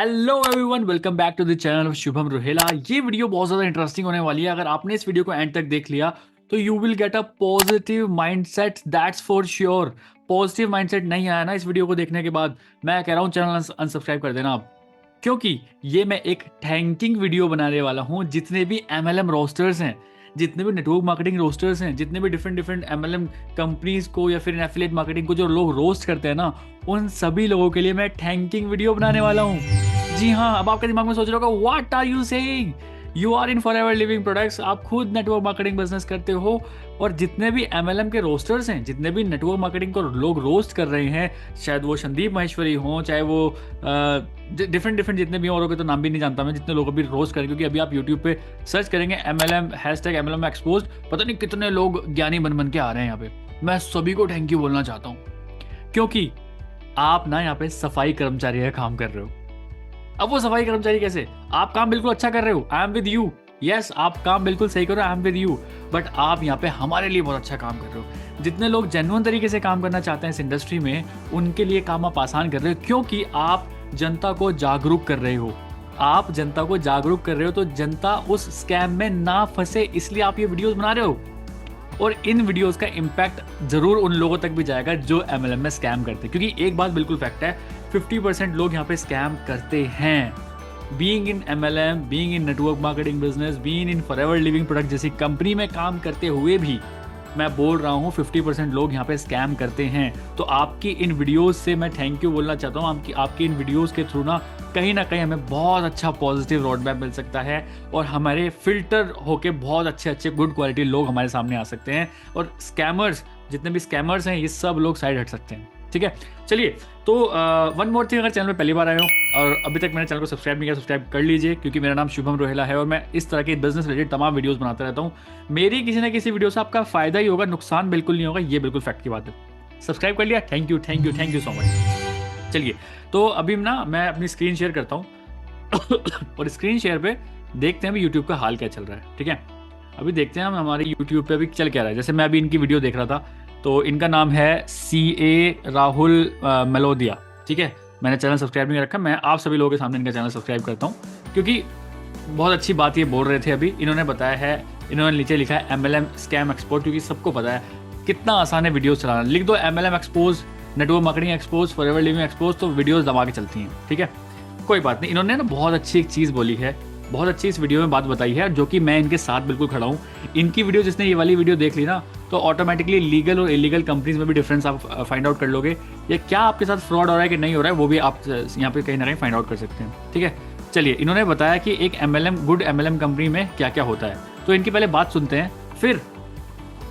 Hello everyone, welcome back to the channel of Shubham Rohela. ये video बहुत ज़्यादा इंटरेस्टिंग होने वाली है। अगर आपने इस वीडियो को एंड तक देख लिया तो you will get a positive mindset, that's for sure. Positive mindset नहीं आया ना इस वीडियो को देखने के बाद, मैं कह रहा हूँ चैनल अनसब्सक्राइब कर देना आप, क्योंकि ये मैं एक थैंकिंग वीडियो बनाने वाला हूँ जितने भी MLM रोस्टर्स हैं, जितने भी नेटवर्क मार्केटिंग रोस्टर्स हैं, जितने भी डिफरेंट डिफरेंट MLM कंपनीज को या फिर एफिलिएट मार्केटिंग को जो लोग रोस्ट करते हैं ना, उन सभी लोगों के लिए मैं थैंकिंग वीडियो बनाने वाला हूँ। जी हाँ, अब आपके दिमाग में सोच रहे होगा what are you saying, you are in forever living products, आप खुद नेटवर्क मार्केटिंग बिजनेस करते हो और जितने भी MLM के रोस्टर्स हैं, जितने भी नेटवर्क मार्केटिंग को लोग रोस्ट कर रहे हैं, चाहे वो संदीप माहेश्वरी हो, चाहे वो डिफरेंट डिफरेंट जितने भी और के तो नाम भी नहीं जानता मैं, जितने लोग अभी रोस्ट करें, क्योंकि अभी आप यूट्यूब पे सर्च करेंगे MLM #MLM एक्सपोज, पता नहीं कितने लोग ज्ञानी बन के आ रहे हैं यहाँ पे। मैं सभी को थैंक यू बोलना चाहता हूँ, क्योंकि आप ना यहाँ पे सफाई कर्मचारी का काम कर रहे हो। अब वो सफाई कर्मचारी कैसे, आप काम बिल्कुल अच्छा कर रहे हो, I am with you, yes आप काम बिल्कुल सही करो, I am with you, but आप यहाँ पे हमारे लिए बहुत अच्छा काम कर रहे हो। जितने लोग जेन्युइन तरीके से काम करना चाहते हैं इस इंडस्ट्री में, उनके लिए काम आप आसान कर रहे हो, क्योंकि आप जनता को जागरूक कर रहे हो। आप जनता को जागरूक कर रहे हो तो जनता उस स्कैम में ना फंसे, इसलिए आप ये वीडियोस बना रहे हो। और इन वीडियोस का इम्पैक्ट जरूर उन लोगों तक भी जाएगा जो MLM में स्कैम करते हैं, क्योंकि एक बात बिल्कुल फैक्ट है, 50% लोग यहाँ पे स्कैम करते हैं। Being in MLM, being in network marketing business, being in forever living product जैसी कंपनी में काम करते हुए भी मैं बोल रहा हूँ 50% लोग यहाँ पे स्कैम करते हैं। तो आपकी इन वीडियोस से मैं थैंक यू बोलना चाहता हूँ। आपकी इन वीडियोस के थ्रू ना कहीं हमें बहुत अच्छा पॉजिटिव रोड मैप मिल सकता है और हमारे फिल्टर होके बहुत अच्छे गुड क्वालिटी लोग हमारे सामने आ सकते हैं, और स्कैमर्स, जितने भी स्कैमर्स हैं, ये सब लोग साइड हट सकते हैं। ठीक है, चलिए तो वन मोर थिंग, अगर चैनल में पहली बार आए हो और अभी तक मैंने चैनल को सब्सक्राइब नहीं किया, सब्सक्राइब कर लीजिए, क्योंकि मेरा नाम शुभम रोहेला है और मैं इस तरह के बिजनेस रिलेटेड तमाम वीडियोस बनाता रहता हूँ। मेरी किसी ना किसी वीडियो से आपका फायदा ही होगा, नुकसान बिल्कुल नहीं होगा, ये बिल्कुल फैक्ट की बात है। सब्सक्राइब कर लिया, थैंक यू सो मच। चलिए तो अभी ना मैं अपनी स्क्रीन शेयर करता हूँ और स्क्रीन शेयर पे देखते हैं अभी यूट्यूब का हाल क्या चल रहा है। ठीक है, अभी देखते हैं हम हमारे यूट्यूब पे अभी चल क्या रहा है। जैसे मैं अभी इनकी वीडियो देख रहा था, तो इनका नाम है CA राहुल मेलोदिया। ठीक है, मैंने चैनल सब्सक्राइब नहीं रखा, मैं आप सभी लोगों के सामने इनका चैनल सब्सक्राइब करता हूँ, क्योंकि बहुत अच्छी बात ये बोल रहे थे अभी। इन्होंने बताया है, इन्होंने नीचे लिखा है MLM स्कैम एक्सपोज, क्योंकि सबको पता है कितना आसान है वीडियोस चलाना। लिख दो MLM expose, network marketing expose, forever living expose, तो वीडियोस दबा के चलती हैं। ठीक है, कोई बात नहीं। इन्होंने ना बहुत अच्छी एक चीज़ बोली है, बहुत अच्छी इस वीडियो में बात बताई है, जो कि मैं इनके साथ बिल्कुल खड़ा हूँ। इनकी वीडियो, जिसने ये वाली वीडियो देख ली ना, तो ऑटोमेटिकली लीगल और इलीगल कंपनीज में भी डिफरेंस आप फाइंड आउट कर लोगे, या क्या आपके साथ फ्रॉड हो रहा है कि नहीं हो रहा है, वो भी आप यहाँ पे कहीं ना कहीं फाइंड आउट कर सकते हैं। ठीक है, चलिए इन्होंने बताया कि एक गुड MLM कंपनी में क्या क्या होता है, तो इनकी पहले बात सुनते हैं। फिर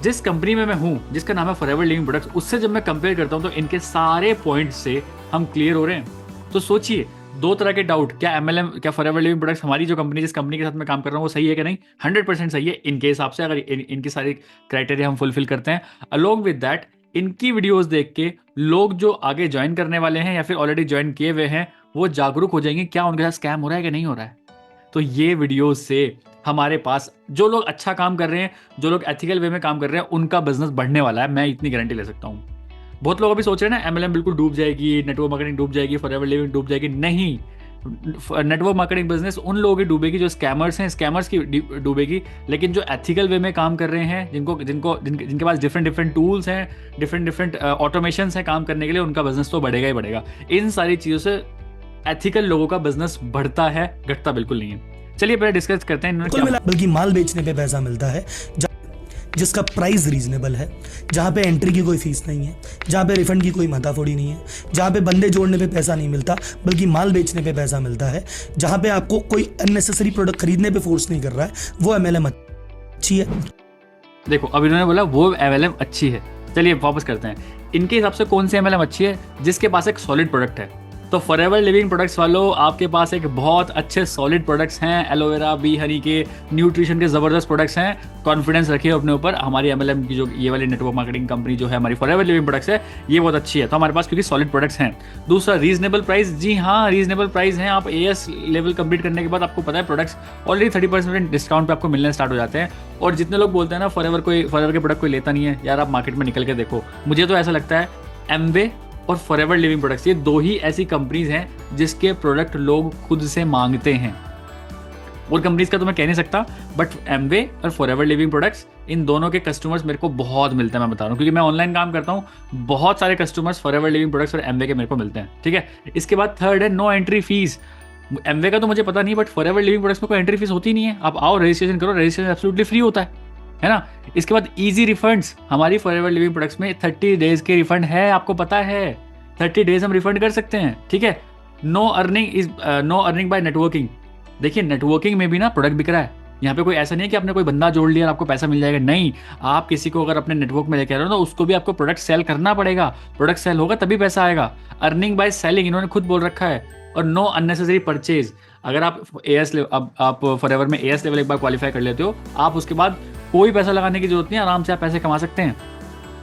जिस कंपनी में मैं हूँ, जिसका नाम है फॉरएवर लिविंग प्रोडक्ट्स, उससे जब मैं कंपेयर करता हूँ तो इनके सारे पॉइंट से हम क्लियर हो रहे हैं। तो सोचिए, दो तरह के डाउट, क्या MLM, क्या फॉरएवर लिविंग प्रोडक्ट्स, हमारी जो कंपनी, जिस कंपनी के साथ मैं काम कर रहा हूँ, वो सही है कि नहीं? 100% सही है इनके हिसाब से, अगर इनकी सारी क्राइटेरिया हम फुलफिल करते हैं। अलोंग विद दैट, इनकी वीडियोस देख के लोग जो आगे ज्वाइन करने वाले हैं या फिर ऑलरेडी ज्वाइन किए हुए हैं, वो जागरूक हो जाएंगे क्या उनके साथ स्कैम हो रहा है कि नहीं हो रहा है। तो ये वीडियो से हमारे पास जो लोग अच्छा काम कर रहे हैं, जो लोग एथिकल वे में काम कर रहे हैं, उनका बिजनेस बढ़ने वाला है, मैं इतनी गारंटी ले सकता हूँ। बहुत लोग अभी सोच रहे हैं ना MLM बिल्कुल डूब जाएगी, नेटवर्क मार्केटिंग डूब जाएगी, फॉरएवर लिविंग डूब जाएगी। नहीं, नेटवर्क मार्केटिंग बिजनेस उन लोगों की डूबेगी जो स्कैमर्स हैं, स्कैमर्स की डूबेगी, लेकिन जो एथिकल वे में काम कर रहे हैं, जिनके पास डिफरेंट टूल्स हैं, डिफरेंट ऑटोमेशन हैं काम करने के लिए, उनका बिजनेस तो बढ़ेगा ही बढ़ेगा। इन सारी चीज़ों से एथिकल लोगों का बिजनेस बढ़ता है, घटता बिल्कुल नहीं है। चलिए पहले डिस्कस करते हैं बल्कि माल बेचने पे पैसा मिलता है जिसका प्राइस रीजनेबल है, जहाँ पे एंट्री की कोई फीस नहीं है, जहाँ पे रिफंड की कोई माथाफोड़ी नहीं है, जहाँ पे बंदे जोड़ने पे पैसा नहीं मिलता बल्कि माल बेचने पे पैसा मिलता है, जहाँ पे आपको कोई अननेसेसरी प्रोडक्ट खरीदने पे फोर्स नहीं कर रहा है, वो MLM अच्छी है। देखो अब इन्होंने बोला वो MLM अच्छी है। चलिए वापस करते हैं, इनके हिसाब से कौन सी MLM अच्छी है? जिसके पास एक सॉलिड प्रोडक्ट है। तो फॉरएवर लिविंग प्रोडक्ट्स वालों, आपके पास एक बहुत अच्छे सॉलिड प्रोडक्ट्स हैं, एलोवेरा, बी हनी के, न्यूट्रिशन के ज़बरदस्त प्रोडक्ट्स हैं। कॉन्फिडेंस रखिए अपने ऊपर, हमारी MLM की जो ये वाली नेटवर्क मार्केटिंग कंपनी जो है हमारी फॉरएवर लिविंग प्रोडक्ट्स है, ये बहुत अच्छी है। तो हमारे पास क्योंकि सॉलिड प्रोडक्ट्स हैं। दूसरा, रीजनेबल प्राइस। जी हाँ, रीजनेबल प्राइस है। आप AS लेवल कंप्लीट करने के बाद आपको पता है प्रोडक्ट्स ऑलरेडी 30% डिस्काउंट पे आपको मिलने स्टार्ट हो जाते हैं। और जितने लोग बोलते हैं ना फॉरएवर के प्रोडक्ट कोई लेता नहीं है, यार आप मार्केट में निकल के देखो। मुझे तो ऐसा लगता है Amway और फॉरएवर लिविंग प्रोडक्ट्स, ये 2 ही ऐसी कंपनीज हैं जिसके प्रोडक्ट लोग खुद से मांगते हैं। और कंपनीज का तो मैं कह नहीं सकता, बट एमवे और फॉरएवर लिविंग प्रोडक्ट्स, इन दोनों के कस्टमर्स मेरे को बहुत मिलते हैं, मैं बता रहा हूँ, क्योंकि मैं ऑनलाइन काम करता हूँ। बहुत सारे कस्टमर्स फॉरएवर लिविंग प्रोडक्ट्स और एमवे के मेरे को मिलते हैं, ठीक है। इसके बाद थर्ड है नो एंट्री फीस। एमवे का तो मुझे पता नहीं, बट फॉरएवर लिविंग प्रोडक्ट्स में कोई एंट्री फीस होती नहीं है। आप आओ, रजिस्ट्रेशन करो, रजिस्ट्रेशन एब्सोल्युटली फ्री होता है ना। इसके बाद इजी रिफंड्स, हमारी फॉरएवर लिविंग प्रोडक्ट्स में 30 डेज के रिफंड है, आपको पता है 30 डेज हम रिफंड कर सकते हैं, ठीक है। No earning by networking. देखिए नेटवर्किंग में भी ना प्रोडक्ट बिक रहा है। यहाँ पे कोई ऐसा नहीं है कि आपने कोई बंदा जोड़ लिया और आपको पैसा मिल जाएगा, नहीं। आप किसी को अगर अपने नेटवर्क में लेके आ रहे हो तो उसको भी आपको प्रोडक्ट सेल करना पड़ेगा, प्रोडक्ट सेल होगा तभी पैसा आएगा। अर्निंग बाय सेलिंग इन्होंने खुद बोल रखा है। और नो अननेसेसरी परचेज। अगर आप आप फॉरएवर में एएस लेवल एक बार क्वालिफाई कर लेते हो, आप उसके बाद कोई पैसा लगाने की जरूरत नहीं, आराम से आप पैसे कमा सकते हैं।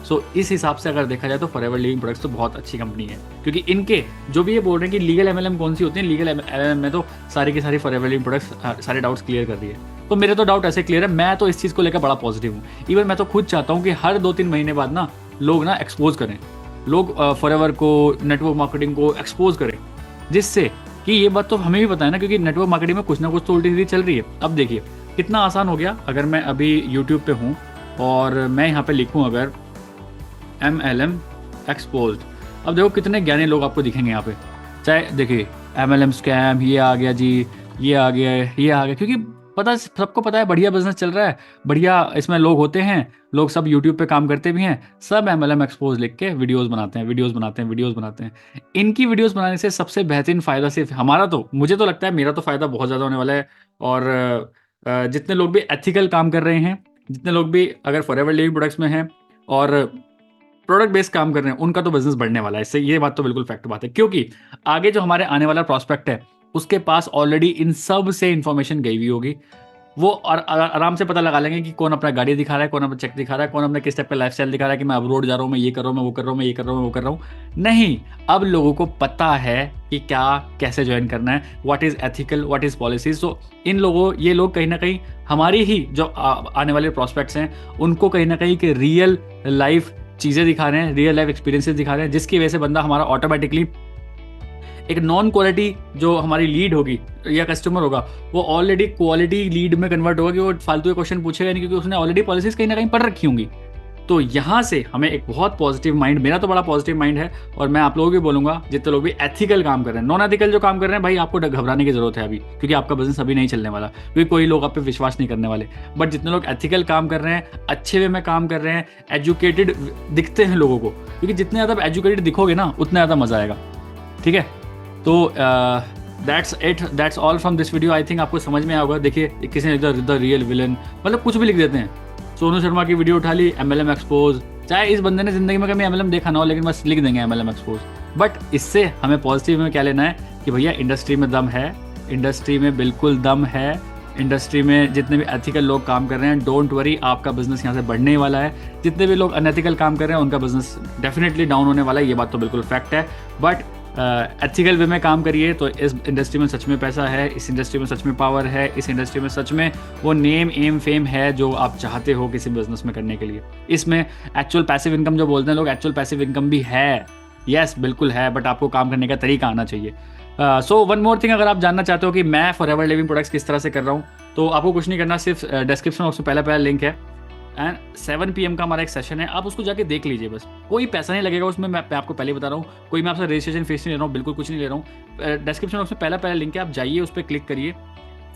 सो इस हिसाब से अगर देखा जाए तो फॉरएवर लिविंग प्रोडक्ट्स तो बहुत अच्छी कंपनी है, क्योंकि इनके जो भी ये बोल रहे हैं कि लीगल एमएलएम कौन सी होती है, लीगल एमएलएम में तो सारी की सारी फॉरएवर लिविंग प्रोडक्ट्स सारे डाउट्स क्लियर कर रही है। तो मेरे तो डाउट ऐसे क्लियर है, मैं तो इस चीज़ को लेकर बड़ा पॉजिटिव हूँ। इवन मैं तो खुद चाहता हूँ कि हर 2-3 महीने बाद ना लोग ना एक्सपोज करें, लोग फॉरएवर को, नेटवर्क मार्केटिंग को एक्सपोज करें, जिससे कि ये बात तो हमें भी पता है ना, क्योंकि नेटवर्क मार्केटिंग में कुछ ना कुछ तो उल्टी सीधी चल रही है। अब देखिए कितना आसान हो गया, अगर मैं अभी यूट्यूब पे हूँ और मैं यहाँ पे लिखूँ अगर MLM एक्सपोज्ड, अब देखो कितने ज्ञानी लोग आपको दिखेंगे यहाँ पे। चाहे देखिए MLM स्कैम, ये आ गया जी, ये आ गया, ये आ गया, क्योंकि पता, सबको पता है बढ़िया बिजनेस चल रहा है, बढ़िया इसमें लोग होते हैं, लोग सब यूट्यूब पे काम करते भी हैं, सब MLM एक्सपोज लिख के वीडियोस बनाते हैं। इनकी वीडियोस बनाने से सबसे बेहतरीन फ़ायदा सिर्फ हमारा, तो मुझे तो लगता है मेरा तो फ़ायदा बहुत ज़्यादा होने वाला है। और जितने लोग भी एथिकल काम कर रहे हैं, जितने लोग भी अगर फॉरएवर लिविंग प्रोडक्ट्स में हैं और प्रोडक्ट बेस्ड काम कर रहे हैं, उनका तो बिजनेस बढ़ने वाला है इससे, ये बात तो बिल्कुल फैक्ट बात है। क्योंकि आगे जो हमारे आने वाला प्रॉस्पेक्ट है उसके पास ऑलरेडी इन सब से इन्फॉर्मेशन गई हुई होगी। वो आराम से पता लगा लेंगे कि कौन अपना गाड़ी दिखा रहा है, कौन अपना चेक दिखा रहा है, कौन अपने किस टाइप का लाइफस्टाइल दिखा रहा है, कि मैं अब रोड जा रहा हूँ, मैं ये कर रहा हूँ, मैं वो कर रहा हूँ, मैं ये कर रहा हूँ, मैं वो कर रहा हूँ। नहीं, अब लोगों को पता है कि क्या कैसे ज्वाइन करना है, what is ethical, what is policies. तो ये लोग कहीं ना कहीं हमारी ही जो आने वाले प्रॉस्पेक्ट्स हैं उनको कहीं ना कहीं रियल लाइफ चीज़ें दिखा रहे हैं, रियल लाइफ एक्सपीरियंसेस दिखा रहे हैं, जिसकी वजह से बंदा हमारा ऑटोमेटिकली एक नॉन क्वालिटी जो हमारी लीड होगी या कस्टमर होगा, वो ऑलरेडी क्वालिटी लीड में कन्वर्ट होगा, कि वो फालतू के क्वेश्चन पूछेगा नहीं, क्योंकि उसने ऑलरेडी पॉलिसीज कहीं ना कहीं पढ़ रखी होंगी। तो यहाँ से हमें एक बहुत पॉजिटिव माइंड, मेरा तो बड़ा पॉजिटिव माइंड है, और मैं आप लोगों को भी बोलूंगा जितने लोग भी एथिकल काम कर रहे हैं, नॉन एथिकल जो काम कर रहे हैं, भाई आपको घबराने की जरूरत है अभी, क्योंकि आपका बिजनेस अभी नहीं चलने वाला, क्योंकि कोई लोग आप पे विश्वास नहीं करने वाले। बट जितने लोग एथिकल काम कर रहे हैं, अच्छे वे में काम कर रहे हैं, एजुकेटेड दिखते हैं लोगों को, क्योंकि जितने ज़्यादा एजुकेटेड दिखोगे ना उतना ज़्यादा मजा आएगा, ठीक है। तो that's all from this video. I think आपको समझ में आया होगा। देखिए किसी ने द रियल विलन, मतलब कुछ भी लिख देते हैं। सोनू शर्मा की वीडियो उठा ली, MLM एक्सपोज, चाहे इस बंदे ने जिंदगी में कभी MLM देखा ना हो, लेकिन बस लिख देंगे MLM एक्सपोज। बट इससे हमें पॉजिटिव में क्या लेना है कि भैया इंडस्ट्री में दम है, इंडस्ट्री में बिल्कुल दम है, इंडस्ट्री में जितने भी एथिकल लोग काम कर रहे हैं, डोंट वरी, आपका बिजनेस यहाँ से बढ़ने वाला है। जितने भी लोग अनएथिकल काम कर रहे हैं उनका बिजनेस डेफिनेटली डाउन होने वाला है, ये बात तो बिल्कुल फैक्ट है। बट एथिकल वे में काम करिए तो इस इंडस्ट्री में सच में पैसा है, इस इंडस्ट्री में सच में पावर है, इस इंडस्ट्री में सच में वो नेम एम फेम है जो आप चाहते हो किसी बिजनेस में करने के लिए। इसमें एक्चुअल पैसिव इनकम जो बोलते हैं लोग, एक्चुअल पैसिव इनकम भी है, यस बिल्कुल है, बट आपको काम करने का तरीका आना चाहिए। सो वन मोर थिंग, अगर आप जानना चाहते हो कि मैं फॉरएवर लिविंग प्रोडक्ट्स किस तरह से कर रहा हूँ, तो आपको कुछ नहीं करना, सिर्फ डिस्क्रिप्शन बॉक्स में पहला लिंक है, एंड 7 PM का हमारा एक सेशन है, आप उसको जाके देख लीजिए। बस कोई पैसा नहीं लगेगा उसमें, मैं आपको पहले बता रहा हूँ, कोई मैं आपसे रजिस्ट्रेशन फीस नहीं ले रहा हूँ, बिल्कुल कुछ नहीं ले रहा हूँ। डिस्क्रिप्शन बॉक्स में पहला लिंक है, आप जाइए उस पर क्लिक करिए,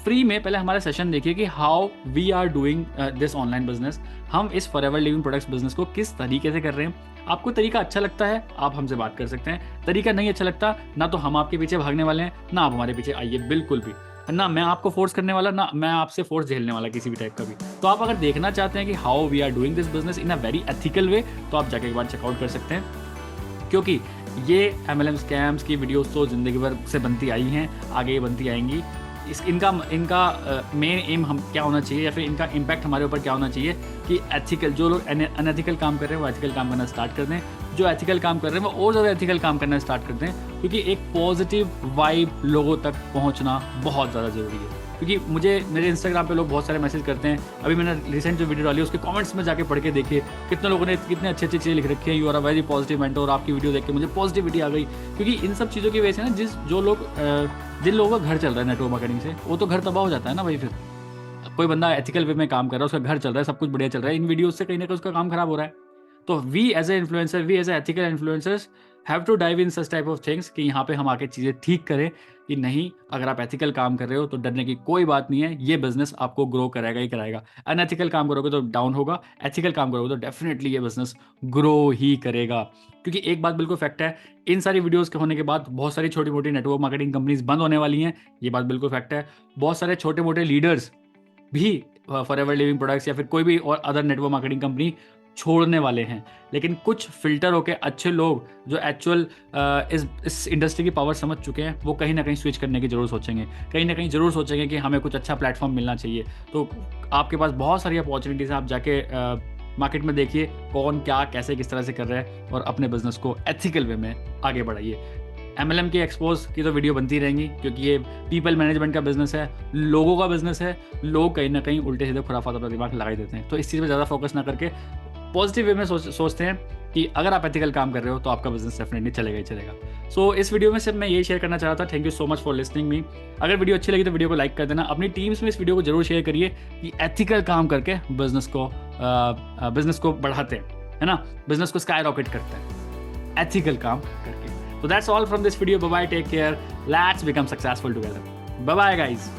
फ्री में पहले हमारा सेशन देखिए कि how we are doing this online business, हम इस फॉरएवर लिविंग प्रोडक्ट्स बिजनेस को किस तरीके से कर रहे हैं। आपको तरीका अच्छा लगता है आप हमसे बात कर सकते हैं, तरीका नहीं अच्छा लगता ना तो हम आपके पीछे भागने वाले हैं, ना आप हमारे पीछे आइए, बिल्कुल भी ना मैं आपको फोर्स करने वाला, ना मैं आपसे फोर्स झेलने वाला किसी भी टाइप का भी। तो आप अगर देखना चाहते हैं कि how we are doing this business in a very ethical way, तो आप जाके एक बार चेकआउट कर सकते हैं, क्योंकि ये MLM स्कैम्स की वीडियोस तो जिंदगी भर से बनती आई हैं, आगे ये बनती आएंगी। इनका मेन एम हम क्या होना चाहिए, या फिर इनका इम्पैक्ट हमारे ऊपर क्या होना चाहिए कि एथिकल, जो लोग अनएथिकल काम कर रहे हैं वो एथिकल काम करना स्टार्ट कर दें, जो एथिकल काम कर रहे हैं वो और ज़्यादा एथिकल काम करना स्टार्ट कर दें, क्योंकि एक पॉजिटिव वाइब लोगों तक पहुंचना बहुत ज़्यादा ज़रूरी है। क्योंकि मुझे मेरे इंस्टाग्राम पे लोग बहुत सारे मैसेज करते हैं। अभी मैंने रिसेंट जो वीडियो डाली उसके कमेंट्स में जाके पढ़ के देखिए कितने लोगों ने कितने अच्छी चीज़ें लिख रखी हैं, you are a very positive mentor, आपकी वीडियो देख के मुझे पॉजिटिविटी आ गई। क्योंकि इन सब चीज़ों की वजह से ना जिन लोगों का घर चल रहा है नेटवर्क मार्केटिंग से, वो तो घर तबाह हो जाता है ना भाई। फिर कोई बंदा एथिकल वे में काम कर रहा है, उसका घर चल रहा है, सब कुछ बढ़िया चल रहा है, इन वीडियोस से कहीं ना कहीं उसका काम खराब हो रहा है। तो we as a influencer, we as a ethical influencers have to dive in such type of things कि यहाँ पे हम आके चीज़ें ठीक करें कि नहीं, अगर आप एथिकल काम कर रहे हो तो डरने की कोई बात नहीं है, ये बिजनेस आपको ग्रो कराएगा ही कराएगा। अनएथिकल काम करोगे तो डाउन होगा, एथिकल काम करोगे तो डेफिनेटली ये बिजनेस ग्रो ही करेगा। क्योंकि एक बात बिल्कुल फैक्ट है, इन सारी वीडियोस के होने के बाद बहुत सारी छोटी मोटी नेटवर्क मार्केटिंग कंपनीज बंद होने वाली हैं, ये बात बिल्कुल फैक्ट है। बहुत सारे छोटे मोटे लीडर्स भी फॉरएवर लिविंग प्रोडक्ट्स या फिर कोई भी और अदर नेटवर्क मार्केटिंग कंपनी छोड़ने वाले हैं। लेकिन कुछ फिल्टर होके अच्छे लोग जो एक्चुअल इस इंडस्ट्री की पावर समझ चुके हैं, वो कहीं ना कहीं स्विच करने की जरूर सोचेंगे, कहीं ना कहीं जरूर सोचेंगे कि हमें कुछ अच्छा प्लेटफॉर्म मिलना चाहिए। तो आपके पास बहुत सारी अपॉर्चुनिटीज़ हैं, आप जाके मार्केट में देखिए कौन क्या कैसे किस तरह से कर रहा है और अपने बिजनेस को एथिकल वे में आगे बढ़ाइए। MLM की एक्सपोज की तो वीडियो बनती रहेंगी क्योंकि ये पीपल मैनेजमेंट का बिजनेस है, लोगों का बिजनेस है। लोग कहीं ना कहीं उल्टे सीधे खुराफात अपना दिमाग लगा देते हैं, तो इस चीज़ में ज़्यादा फोकस ना करके पॉजिटिव वे में सोचते हैं कि अगर आप एथिकल काम कर रहे हो तो आपका बिजनेस डेफिनेटली चलेगा ही चलेगा। सो इस वीडियो में सिर्फ मैं यही शेयर करना चाह रहा था। Thank you so much for listening me. अगर वीडियो अच्छी लगी तो वीडियो को लाइक कर देना, अपनी टीम्स में इस वीडियो को जरूर शेयर करिए कि एथिकल काम करके बिजनेस को बढ़ाते हैं, है ना, बिजनेस को स्काई रॉकेट करते हैं एथिकल काम करके। So that's all from this video. Bye bye, take care. Let's become successful together. Bye bye guys.